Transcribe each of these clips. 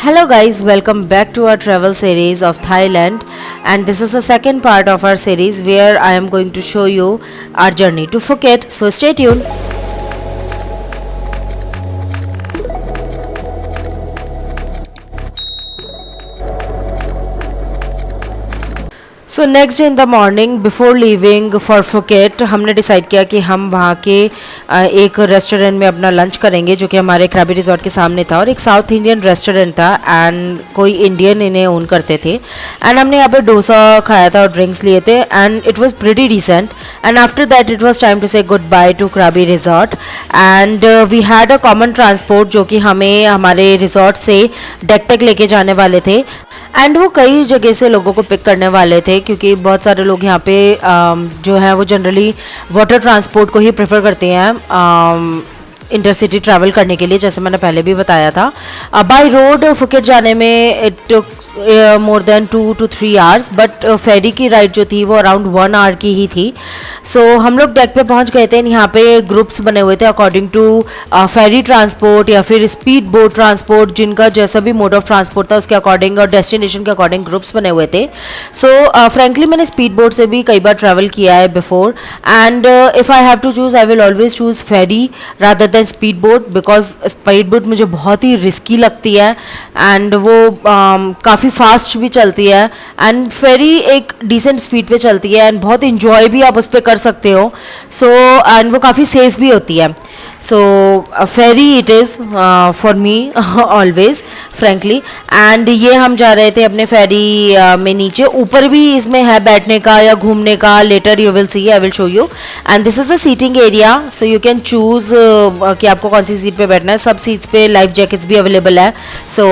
Hello guys, welcome back to our travel series of Thailand, and this is the second part of our series where I am going to show you our journey to Phuket. So stay tuned. So next day in the morning before leaving for Phuket हमने decide किया कि हम वहाँ के एक restaurant में अपना lunch करेंगे जो कि हमारे क्रैबी रिजॉर्ट के सामने था और एक साउथ इंडियन रेस्टोरेंट था एंड कोई इंडियन इन्हें ओन करते थे एंड हमने यहाँ पे डोसा खाया था और ड्रिंक्स लिए थे and it was pretty decent and after that it was time to say goodbye to Krabi resort and we had a common transport जो कि हमें हमारे रिजॉर्ट से डेक तक लेके जाने वाले थे एंड वो कई जगह से लोगों को पिक करने वाले थे क्योंकि बहुत सारे लोग यहाँ पे जो है वो जनरली वाटर ट्रांसपोर्ट को ही प्रेफर करते हैं इंटरसिटी ट्रैवल करने के लिए, जैसे मैंने पहले भी बताया था। बाय रोड फुकेट जाने में it took more than 2 to 3 hours, but ferry की राइड जो थी वो अराउंड 1 आवर की ही थी। सो हम लोग डेक पे पहुंच गए थे। यहाँ पे ग्रुप्स बने हुए थे अकॉर्डिंग टू फेरी ट्रांसपोर्ट या फिर स्पीड बोट ट्रांसपोर्ट, जिनका जैसा भी मोड ऑफ ट्रांसपोर्ट था उसके अकॉर्डिंग और डेस्टिनेशन के अकॉर्डिंग ग्रुप्स बने हुए थे। सो फ्रेंकली मैंने स्पीड बोट से भी कई बार ट्रैवल किया है before and if I have to choose I will always choose ferry rather than speed boat, because speed boat मुझे बहुत ही रिस्की लगती है एंड वो काफ़ी फास्ट भी चलती है एंड फेरी एक डिसेंट स्पीड पे चलती है एंड बहुत इंजॉय भी आप उस पर कर सकते हो। सो एंड वो काफ़ी सेफ भी होती है। So ferry it is for me always frankly. And ये हम जा रहे थे अपने फेरी में नीचे, ऊपर भी इसमें है बैठने का या घूमने का, later you will see, I will show you. And this is the seating area, so you can choose कि आपको कौन सी सीट पे बैठना है। सब सीट्स पे लाइफ जैकेट्स भी अवेलेबल है। So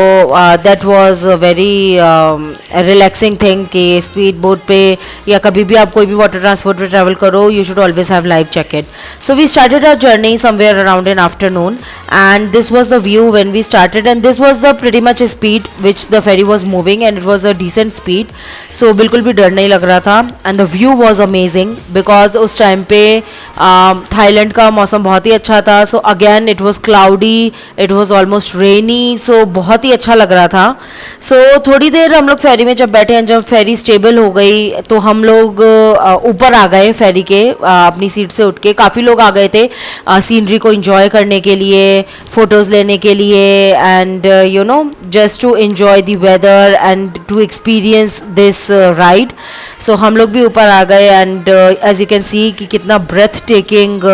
that was very relaxing thing कि स्पीड बोट पे या कभी भी आप कोई भी वाटर ट्रांसपोर्ट पे ट्रैवल करो, you should always have life jacket. So we started our journey somewhere around in afternoon and this was the view when we started and this was the pretty much speed which the ferry was moving and it was a decent speed, so बिल्कुल भी डर नहीं लग रहा था and the view was amazing because उस time पे Thailand का मौसम बहुत ही अच्छा था। so again it was cloudy, it was almost rainy, so बहुत ही अच्छा लग रहा था। so थोड़ी देर हम लोग फेरी में जब बैठे हैं, जब फेरी स्टेबल हो गई तो हम लोग ऊपर आ गए फेरी के अपनी सीट से उठ के। काफ़ी लोग आ गए थे सीनरी को एंजॉय करने के लिए, फोटोज़ लेने के लिए and you know just to enjoy the weather and to experience this ride. So हम लोग भी ऊपर आ गए and as you can see कि कितना ब्रेथ टेकिंग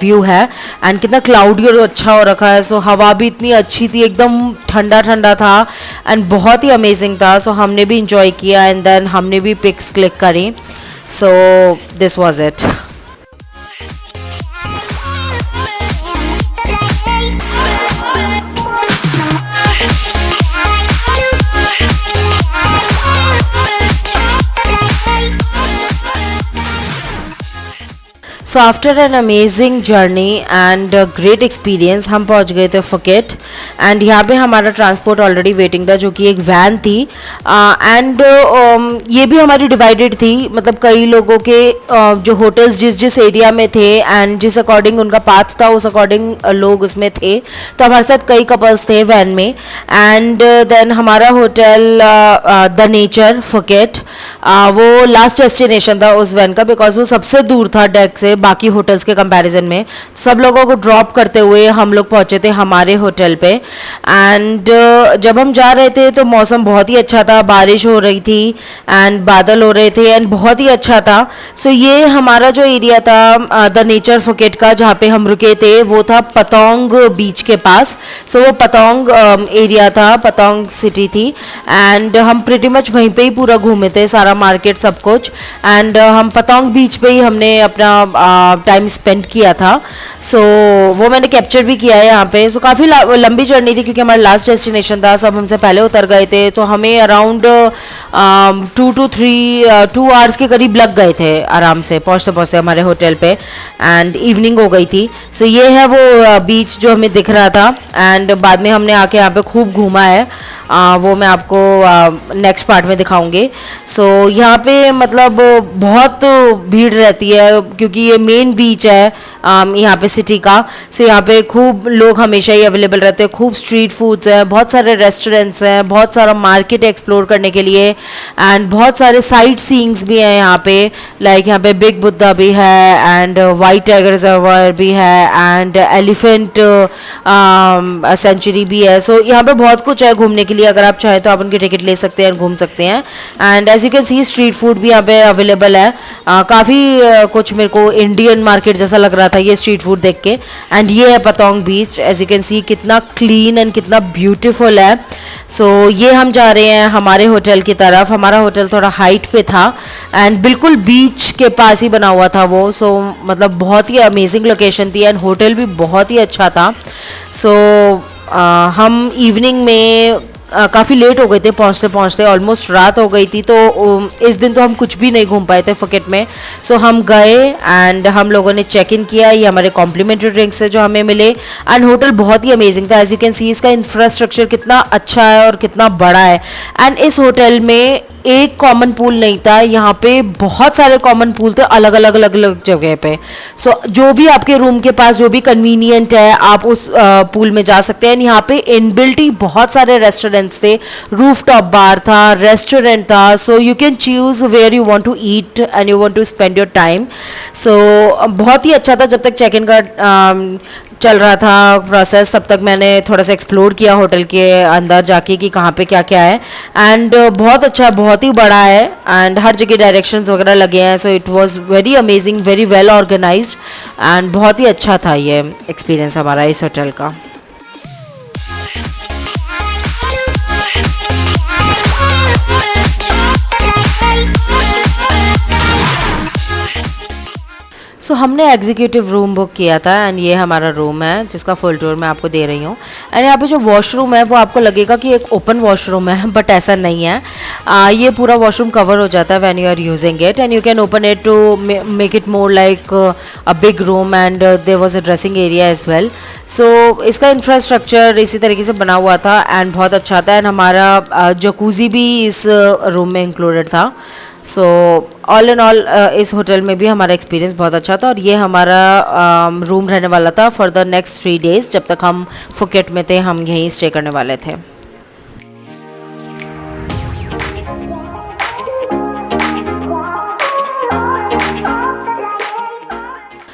व्यू है एंड कितना क्लाउडी और अच्छा हो रखा है। सो हवा भी इतनी अच्छी थी, एकदम ठंडा ठंडा था एंड बहुत ही अमेजिंग था। सो हमने भी इंजॉय किया एंड देन हमने भी पिक्स क्लिक करी। So this was it. So after an amazing journey and great experience हम पहुंच गए थे फुकेट एंड यहाँ पे हमारा ट्रांसपोर्ट ऑलरेडी वेटिंग था जो कि एक वैन थी एंड ये भी हमारी डिवाइडेड थी, मतलब कई लोगों के जो होटल्स जिस जिस एरिया में थे एंड जिस अकॉर्डिंग उनका पाथ था उस अकॉर्डिंग लोग उसमें थे। तो हमारे साथ कई कपल्स थे वैन में एंड देन हमारा होटल द नेचर फुकेट वो लास्ट डेस्टिनेशन था उस वैन का, बिकॉज वो सबसे दूर था डेक से बाकी होटल्स के कंपैरिजन में। सब लोगों को ड्रॉप करते हुए हम लोग पहुंचे थे हमारे होटल पे एंड जब हम जा रहे थे तो मौसम बहुत ही अच्छा था, बारिश हो रही थी एंड बादल हो रहे थे एंड बहुत ही अच्छा था। सो ये हमारा जो एरिया था द नेचर फुकेट का जहाँ पे हम रुके थे वो था पतोंग बीच के पास। सो वो पतोंग एरिया था, पतोंग सिटी थी एंड हम प्रिटी मच वहीं पे ही पूरा घूमे थे, सारा मार्केट सब कुछ एंड हम पतोंग बीच पे ही हमने अपना टाइम स्पेंड किया था। सो वो मैंने कैप्चर भी किया है यहाँ पे। सो काफ़ी लंबी जर्नी थी क्योंकि हमारा लास्ट डेस्टिनेशन था, सब हमसे पहले उतर गए थे तो हमें अराउंड 2 आवर्स के करीब लग गए थे आराम से पहुँचते पहुँचते हमारे होटल पे एंड इवनिंग हो गई थी। सो ये है वो बीच जो हमें दिख रहा था एंड बाद में हमने आके यहाँ पे खूब घूमा है वो मैं आपको नेक्स्ट पार्ट में दिखाऊंगी। सो यहाँ पे मतलब बहुत भीड़ रहती है क्योंकि ये मेन बीच है यहाँ पे सिटी का। सो यहाँ पे खूब लोग हमेशा ही अवेलेबल रहते हैं, खूब स्ट्रीट फूड्स हैं, बहुत सारे रेस्टोरेंट्स हैं, बहुत सारा मार्केट एक्सप्लोर करने के लिए, एंड बहुत सारे साइट सीइंग्स भी हैं यहाँ पे। लाइक यहाँ पे बिग बुद्धा भी है, एंड वाइट टाइगर रिजर्वर भी है, एंड एलिफेंट सेंचुरी भी है। सो यहाँ पे बहुत कुछ है घूमने के लिए, अगर आप चाहें तो आप उनकी टिकट ले सकते हैं और घूम सकते हैं। And as you can see street food भी यहाँ पे अवेलेबल है। काफ़ी कुछ मेरे को इंडियन मार्केट जैसा लग रहा था ये स्ट्रीट फूड देख के। एंड ये है पतोंग बीच, एज यू कैन सी कितना क्लीन एंड कितना ब्यूटीफुल है। सो ये हम जा रहे हैं हमारे होटल की तरफ। हमारा होटल थोड़ा हाइट पे था एंड बिल्कुल बीच के पास ही बना हुआ था वो। सो मतलब बहुत ही अमेजिंग लोकेशन थी एंड होटल भी बहुत ही अच्छा था। सो हम इवनिंग में काफ़ी लेट हो गए थे पहुँचते पहुँचते, ऑलमोस्ट रात हो गई थी। तो इस दिन तो हम कुछ भी नहीं घूम पाए थे फुकेट में। सो हम गए एंड हम लोगों ने चेक इन किया। ये हमारे कॉम्प्लीमेंट्री ड्रिंक्स है जो हमें मिले, एंड होटल बहुत ही अमेजिंग था। एज यू कैन सी इसका इंफ्रास्ट्रक्चर कितना अच्छा है और कितना बड़ा है। एंड इस होटल में एक कॉमन पूल नहीं था, यहाँ पे बहुत सारे कॉमन पूल थे अलग अलग अलग अलग जगह पे। सो जो भी आपके रूम के पास जो भी कन्वीनियंट है आप उस पूल में जा सकते हैं। यहाँ पे इनबिल्ट ही बहुत सारे रेस्टोरेंट्स थे, रूफटॉप बार था, रेस्टोरेंट था। So you can choose where you want to eat and you want to spend your time. So बहुत ही अच्छा था। जब तक चेक इन का चल रहा था प्रोसेस तब तक मैंने थोड़ा सा एक्सप्लोर किया होटल के अंदर जाके कि कहाँ पे क्या क्या है। एंड बहुत अच्छा, बहुत ही बड़ा है एंड हर जगह डायरेक्शंस वगैरह लगे हैं। So it was very amazing, very well organised and बहुत ही अच्छा था ये एक्सपीरियंस हमारा इस होटल का। सो हमने एग्जीक्यूटिव रूम बुक किया था एंड ये हमारा रूम है जिसका फुल टूर मैं आपको दे रही हूँ। एंड यहाँ पे जो वॉशरूम है वो आपको लगेगा कि एक ओपन वॉशरूम है, बट ऐसा नहीं है। ये पूरा वॉशरूम कवर हो जाता है when you are using it, and you can open it to make it more like a big room, and there was a dressing area as well. So इसका इंफ्रास्ट्रक्चर इसी तरीके से बना हुआ था एंड बहुत अच्छा था। एंड हमारा जकूज़ी भी इस रूम में इंक्लूडेड था। सो ऑल इन ऑल इस होटल में भी हमारा एक्सपीरियंस बहुत अच्छा था। और ये हमारा रूम रहने वाला था फॉर द नेक्स्ट 3 days। जब तक हम फुकेट में थे हम यहीं स्टे करने वाले थे।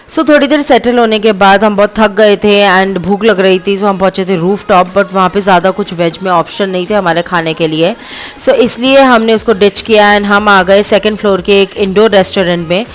सो थोड़ी देर सेटल होने के बाद हम बहुत थक गए थे एंड भूख लग रही थी। सो हम पहुंचे थे रूफ टॉप, बट वहाँ पे ज़्यादा कुछ वेज में ऑप्शन नहीं थे हमारे खाने के लिए। सो इसलिए हमने उसको डिच किया एंड हम आ गए सेकंड फ्लोर के एक इंडोर रेस्टोरेंट में,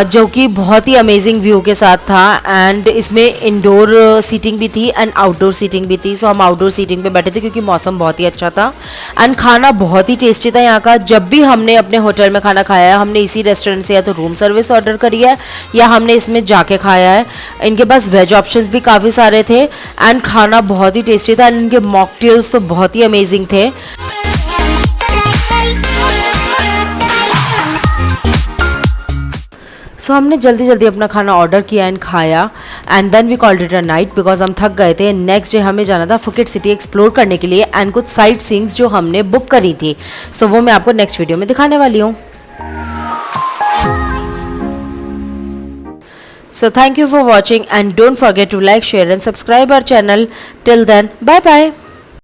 जो कि बहुत ही अमेजिंग व्यू के साथ था। एंड इसमें इंडोर सीटिंग भी थी एंड आउटडोर सीटिंग भी थी। सो हम आउटडोर सीटिंग पे बैठे थे क्योंकि मौसम बहुत ही अच्छा था एंड खाना बहुत ही टेस्टी था यहाँ का। जब भी हमने अपने होटल में खाना खाया है हमने इसी रेस्टोरेंट से या तो रूम सर्विस ऑर्डर करी है या हमने इसमें जाके खाया है। इनके पास वेज ऑप्शंस भी काफ़ी सारे थे एंड खाना बहुत ही टेस्टी था एंड इनके मॉकटेल्स तो बहुत ही अमेजिंग थे। सो हमने जल्दी जल्दी अपना खाना ऑर्डर किया एंड खाया and then we called it a night because हम थक गए थे। नेक्स्ट डे हमें जाना था फुकेट सिटी एक्सप्लोर करने के लिए एंड कुछ साइट सीइंग्स जो हमने बुक करी थी। सो वो मैं आपको नेक्स्ट वीडियो में दिखाने वाली हूँ। So thank you for watching and don't forget to like, share and subscribe our channel. Till then, bye bye.